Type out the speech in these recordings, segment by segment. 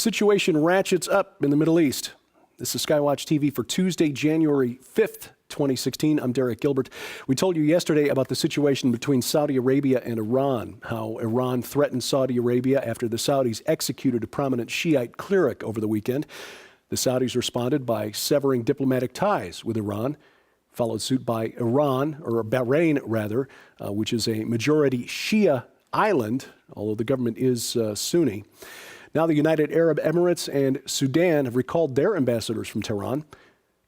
situation ratchets up in the Middle East. This is SkyWatchTV for Tuesday, January 5th, 2016. I'm Derek Gilbert. We told you yesterday about the situation between Saudi Arabia and Iran, how Iran threatened Saudi Arabia after the Saudis executed a prominent Shiite cleric over the weekend. The Saudis responded by severing diplomatic ties with Iran, followed suit by Iran, or Bahrain rather, which is a majority Shia island, although the government is Sunni. Now the United Arab Emirates and Sudan have recalled their ambassadors from Tehran.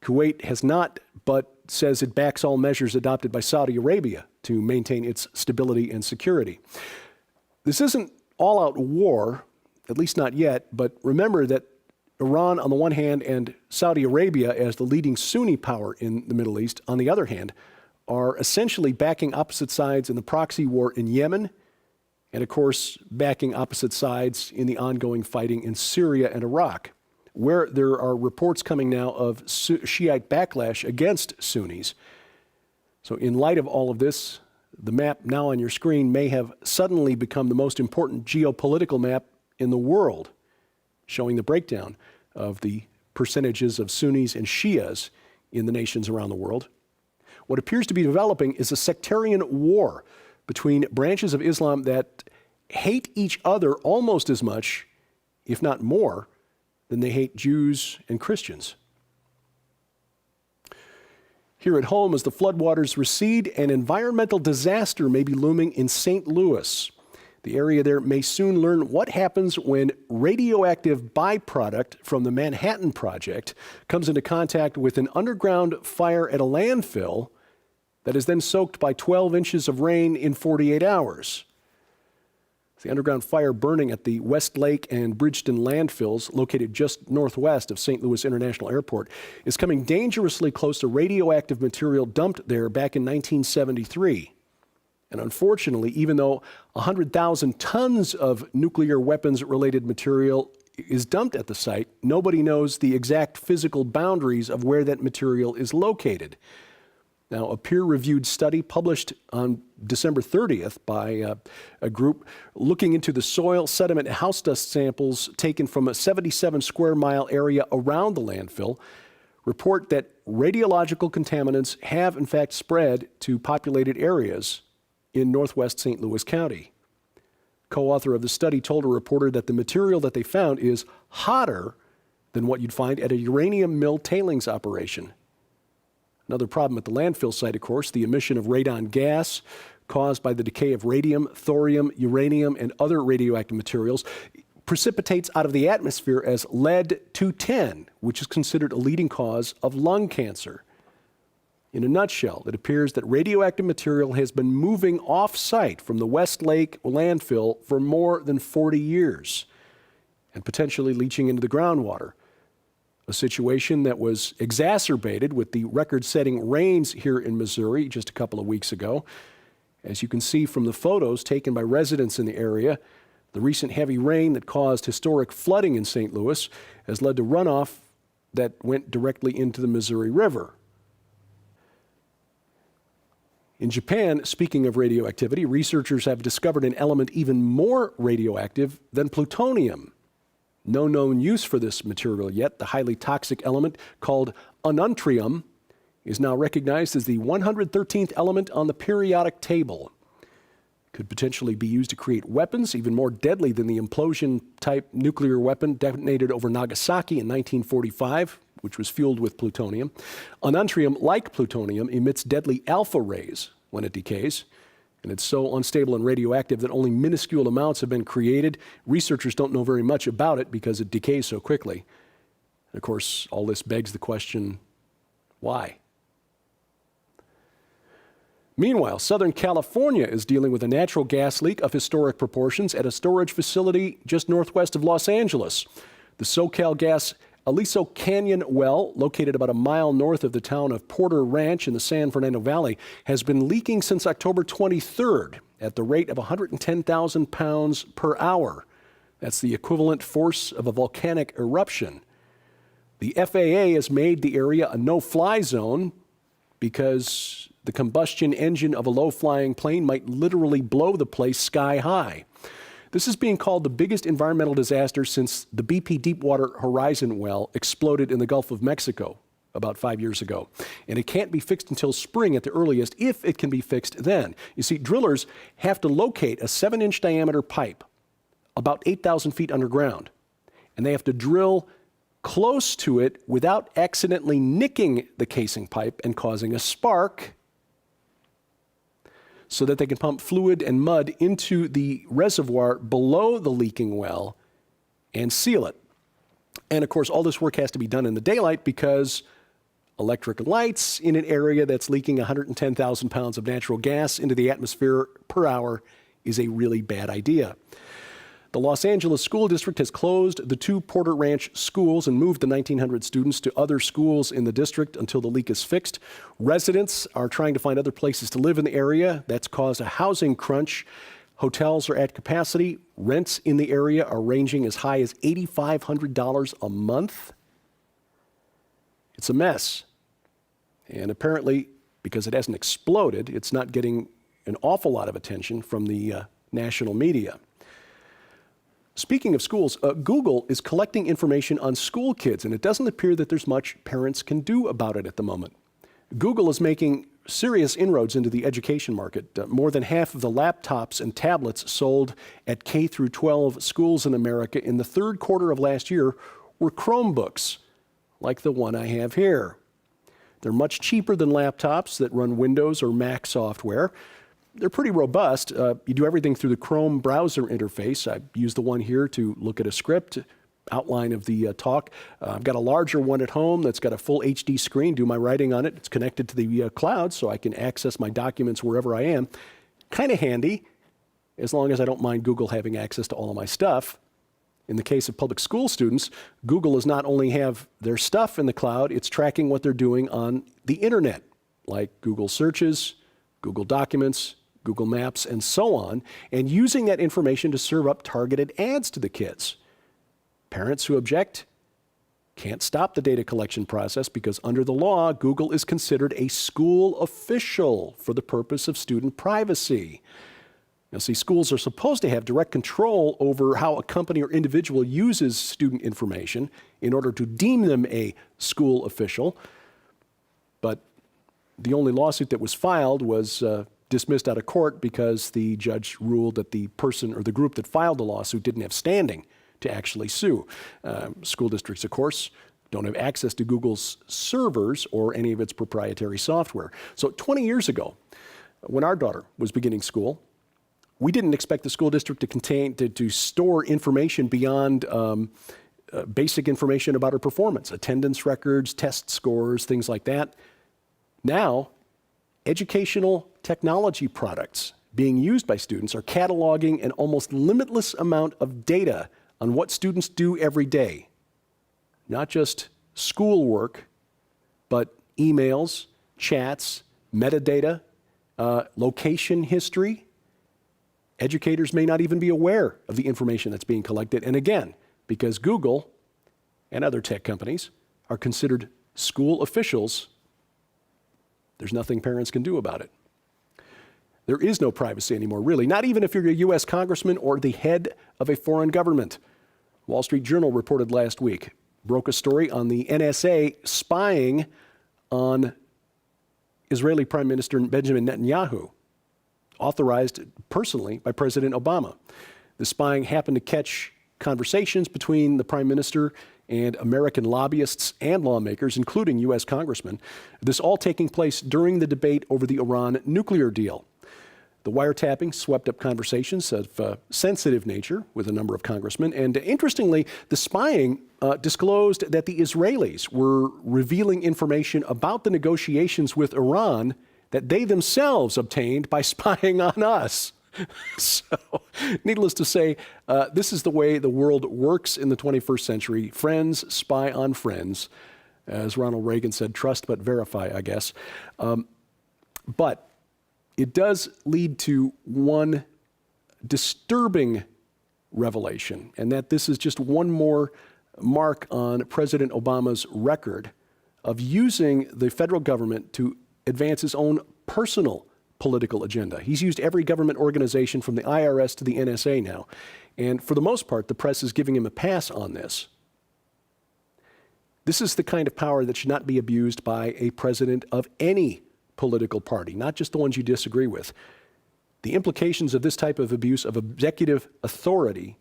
Kuwait has not, but says it backs all measures adopted by Saudi Arabia to maintain its stability and security. This isn't all-out war, at least not yet, but remember that Iran on the one hand and Saudi Arabia as the leading Sunni power in the Middle East on the other hand are essentially backing opposite sides in the proxy war in Yemen and, of course, backing opposite sides in the ongoing fighting in Syria and Iraq, where there are reports coming now of Shiite backlash against Sunnis. So in light of all of this, the map now on your screen may have suddenly become the most important geopolitical map in the world, showing the breakdown of the percentages of Sunnis and Shias in the nations around the world. What appears to be developing is a sectarian war between branches of Islam that hate each other almost as much, if not more, than they hate Jews and Christians. Here at home, as the floodwaters recede, an environmental disaster may be looming in St. Louis. The area there may soon learn what happens when radioactive byproduct from the Manhattan Project comes into contact with an underground fire at a landfill that is then soaked by 12 inches of rain in 48 hours. The underground fire burning at the Westlake and Bridgeton landfills, located just northwest of St. Louis International Airport, is coming dangerously close to radioactive material dumped there back in 1973. And unfortunately, even though 100,000 tons of nuclear weapons-related material is dumped at the site, nobody knows the exact physical boundaries of where that material is located. Now, a peer-reviewed study published on December 30th by a group looking into the soil, sediment, and house dust samples taken from a 77-square-mile area around the landfill report that radiological contaminants have, in fact, spread to populated areas in northwest St. Louis County. Co-author of the study told a reporter that the material that they found is hotter than what you'd find at a uranium mill tailings operation. Another problem at the landfill site, of course, the emission of radon gas caused by the decay of radium, thorium, uranium, and other radioactive materials precipitates out of the atmosphere as lead-210, which is considered a leading cause of lung cancer. In a nutshell, it appears that radioactive material has been moving off-site from the Westlake landfill for more than 40 years and potentially leaching into the groundwater. A situation that was exacerbated with the record-setting rains here in Missouri just a couple of weeks ago. As you can see from the photos taken by residents in the area, the recent heavy rain that caused historic flooding in St. Louis has led to runoff that went directly into the Missouri River. In Japan, speaking of radioactivity, researchers have discovered an element even more radioactive than plutonium. No known use for this material yet. The highly toxic element called ununtrium is now recognized as the 113th element on the periodic table. It could potentially be used to create weapons even more deadly than the implosion-type nuclear weapon detonated over Nagasaki in 1945, which was fueled with plutonium. Ununtrium, like plutonium, emits deadly alpha rays when it decays. And it's so unstable and radioactive that only minuscule amounts have been created. Researchers don't know very much about it because it decays so quickly. And of course, all this begs the question, why? Meanwhile, Southern California is dealing with a natural gas leak of historic proportions at a storage facility just northwest of Los Angeles. The SoCalGas Aliso Canyon well, located about a mile north of the town of Porter Ranch in the San Fernando Valley, has been leaking since October 23rd at the rate of 110,000 pounds per hour. That's the equivalent force of a volcanic eruption. The FAA has made the area a no-fly zone because the combustion engine of a low-flying plane might literally blow the place sky high. This is being called the biggest environmental disaster since the BP Deepwater Horizon well exploded in the Gulf of Mexico about 5 years ago. And it can't be fixed until spring at the earliest, if it can be fixed then. You see, drillers have to locate a 7-inch diameter pipe about 8,000 feet underground. And they have to drill close to it without accidentally nicking the casing pipe and causing a spark, so that they can pump fluid and mud into the reservoir below the leaking well and seal it. And of course, all this work has to be done in the daylight because electric lights in an area that's leaking 110,000 pounds of natural gas into the atmosphere per hour is a really bad idea. The Los Angeles School District has closed the 2 Porter Ranch schools and moved the 1,900 students to other schools in the district until the leak is fixed. Residents are trying to find other places to live in the area. That's caused a housing crunch. Hotels are at capacity. Rents in the area are ranging as high as $8,500 a month. It's a mess. And apparently, because it hasn't exploded, it's not getting an awful lot of attention from the national media. Speaking of schools, Google is collecting information on school kids, and it doesn't appear that there's much parents can do about it at the moment. Google is making serious inroads into the education market. More than half of the laptops and tablets sold at K through 12 schools in America in the third quarter of last year were Chromebooks, like the one I have here. They're much cheaper than laptops that run Windows or Mac software. They're pretty robust. You do everything through the Chrome browser interface. I use the one here to look at a script, outline of the talk. I've got a larger one at home that's got a full HD screen, do my writing on it. It's connected to the cloud so I can access my documents wherever I am. Kind of handy, as long as I don't mind Google having access to all of my stuff. In the case of public school students, Google does not only have their stuff in the cloud, it's tracking what they're doing on the internet, like Google searches, Google Documents, Google Maps, and so on, and using that information to serve up targeted ads to the kids. Parents who object can't stop the data collection process because under the law, Google is considered a school official for the purpose of student privacy. Now, see, schools are supposed to have direct control over how a company or individual uses student information in order to deem them a school official, but the only lawsuit that was filed was dismissed out of court because the judge ruled that the person or the group that filed the lawsuit didn't have standing to actually sue. School districts, of course, don't have access to Google's servers or any of its proprietary software. So 20 years ago, when our daughter was beginning school, we didn't expect the school district to store information beyond basic information about her performance, attendance records, test scores, things like that. Now, educational technology products being used by students are cataloging an almost limitless amount of data on what students do every day. Not just schoolwork, but emails, chats, metadata, location history. Educators may not even be aware of the information that's being collected. And again, because Google and other tech companies are considered school officials, there's nothing parents can do about it. There is no privacy anymore, really, not even if you're a U.S. congressman or the head of a foreign government. Wall Street Journal reported last week, broke a story on the NSA spying on Israeli Prime Minister Benjamin Netanyahu, authorized personally by President Obama. The spying happened to catch conversations between the Prime Minister and American lobbyists and lawmakers, including U.S. congressmen. This all taking place during the debate over the Iran nuclear deal. The wiretapping swept up conversations of sensitive nature with a number of congressmen. And interestingly, the spying disclosed that the Israelis were revealing information about the negotiations with Iran that they themselves obtained by spying on us. So, needless to say, this is the way the world works in the 21st century. Friends spy on friends. As Ronald Reagan said, trust but verify, I guess. But it does lead to one disturbing revelation, and that this is just one more mark on President Obama's record of using the federal government to advance his own personal political agenda. He's used every government organization from the IRS to the NSA now. And for the most part, the press is giving him a pass on this. This is the kind of power that should not be abused by a president of any political party, not just the ones you disagree with. The implications of this type of abuse of executive authority,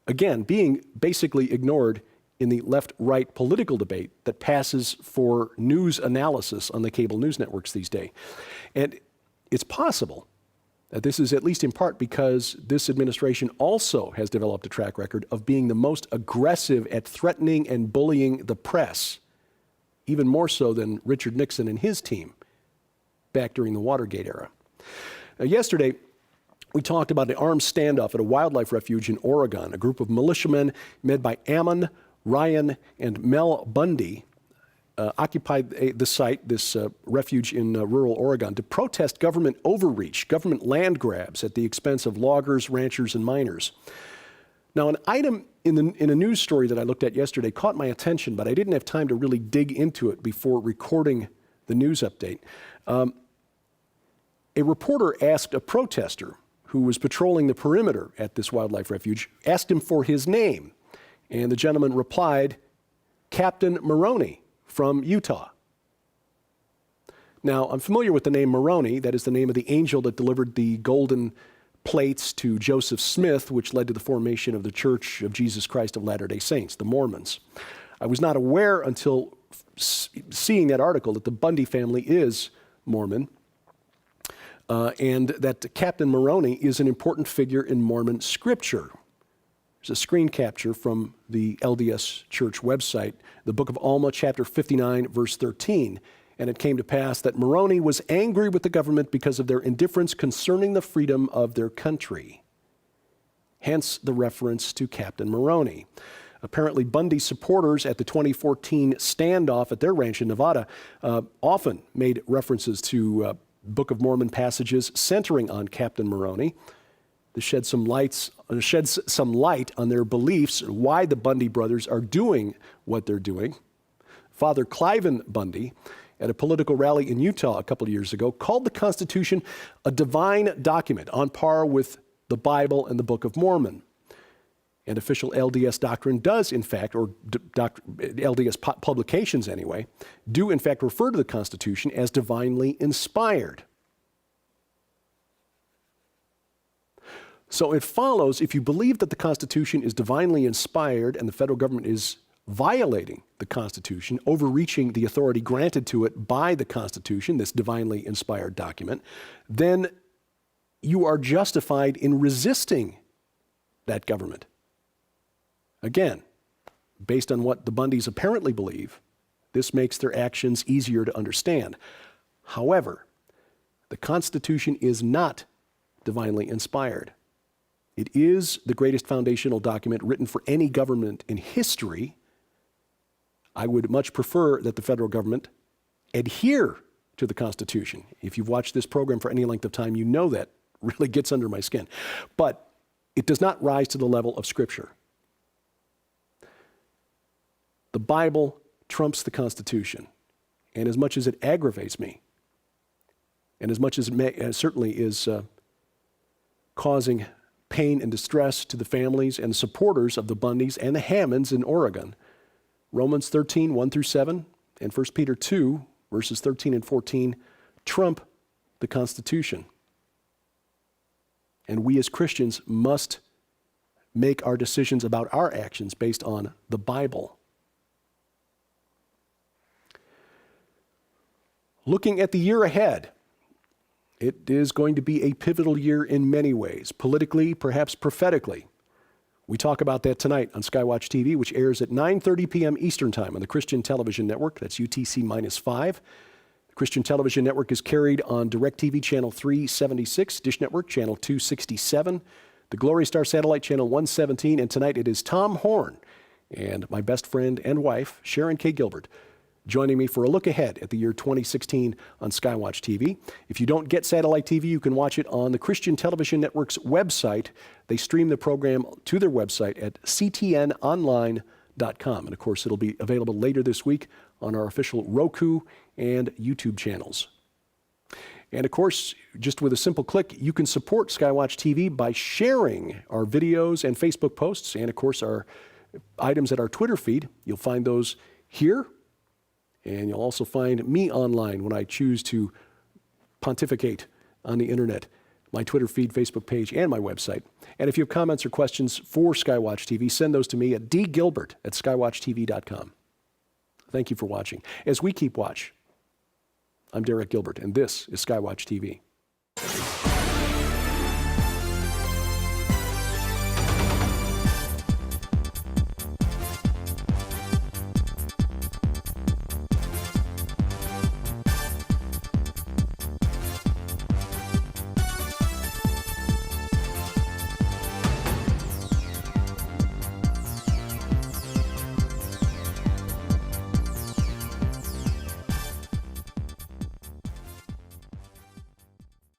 again, being basically ignored in the left-right political debate that passes for news analysis on the cable news networks these days. And it's possible that this is at least in part because this administration also has developed a track record of being the most aggressive at threatening and bullying the press, even more so than Richard Nixon and his team back during the Watergate era. Yesterday, we talked about an armed standoff at a wildlife refuge in Oregon. A group of militiamen led by Ammon, Ryan, and Mel Bundy occupied the site, this refuge in rural Oregon, to protest government overreach, government land grabs at the expense of loggers, ranchers, and miners. Now, an item in a news story that I looked at yesterday caught my attention, but I didn't have time to really dig into it before recording the news update. A reporter asked a protester who was patrolling the perimeter at this wildlife refuge, asked him for his name, and the gentleman replied, Captain Maroney from Utah. Now, I'm familiar with the name Moroni. That is the name of the angel that delivered the golden plates to Joseph Smith, which led to the formation of the Church of Jesus Christ of Latter-day Saints, the Mormons. I was not aware until seeing that article that the Bundy family is Mormon, and that Captain Moroni is an important figure in Mormon scripture. There's a screen capture from the LDS Church website, the book of Alma, chapter 59, verse 13. And it came to pass that Moroni was angry with the government because of their indifference concerning the freedom of their country. Hence the reference to Captain Moroni. Apparently, Bundy supporters at the 2014 standoff at their ranch in Nevada often made references to Book of Mormon passages centering on Captain Moroni. This sheds some light on their beliefs, why the Bundy brothers are doing what they're doing. Father Cliven Bundy, at a political rally in Utah a couple of years ago, called the Constitution a divine document on par with the Bible and the Book of Mormon. And official LDS doctrine does, in fact, or LDS publications anyway, do in fact refer to the Constitution as divinely inspired. So it follows, if you believe that the Constitution is divinely inspired and the federal government is violating the Constitution, overreaching the authority granted to it by the Constitution, this divinely inspired document, then you are justified in resisting that government. Again, based on what the Bundys apparently believe, this makes their actions easier to understand. However, the Constitution is not divinely inspired. It is the greatest foundational document written for any government in history. I would much prefer that the federal government adhere to the Constitution. If you've watched this program for any length of time, you know that really gets under my skin. But it does not rise to the level of Scripture. The Bible trumps the Constitution. And as much as it aggravates me, and as much as it certainly is causing pain and distress to the families and supporters of the Bundys and the Hammonds in Oregon, Romans 13, 1 through 7, and 1 Peter 2, verses 13 and 14, trump the Constitution. And we as Christians must make our decisions about our actions based on the Bible. Looking at the year ahead, it is going to be a pivotal year in many ways, politically, perhaps prophetically. We talk about that tonight on SkyWatchTV, which airs at 9:30 p.m. Eastern Time on the Christian Television Network. That's UTC-5. The Christian Television Network is carried on DirecTV Channel 376, Dish Network Channel 267, the Glory Star Satellite Channel 117, and tonight it is Tom Horn and my best friend and wife, Sharon K. Gilbert, joining me for a look ahead at the year 2016 on SkyWatchTV. If you don't get satellite TV, you can watch it on the Christian Television Network's website. They stream the program to their website at ctnonline.com. And of course, it'll be available later this week on our official Roku and YouTube channels. And of course, just with a simple click, you can support SkyWatch TV by sharing our videos and Facebook posts, and of course, our items at our Twitter feed. You'll find those here, and you'll also find me online when I choose to pontificate on the internet. My Twitter feed, Facebook page, and my website. And if you have comments or questions for SkyWatch TV, send those to me at dgilbert@skywatchtv.com. Thank you for watching. As we keep watch, I'm Derek Gilbert, and this is SkyWatch TV.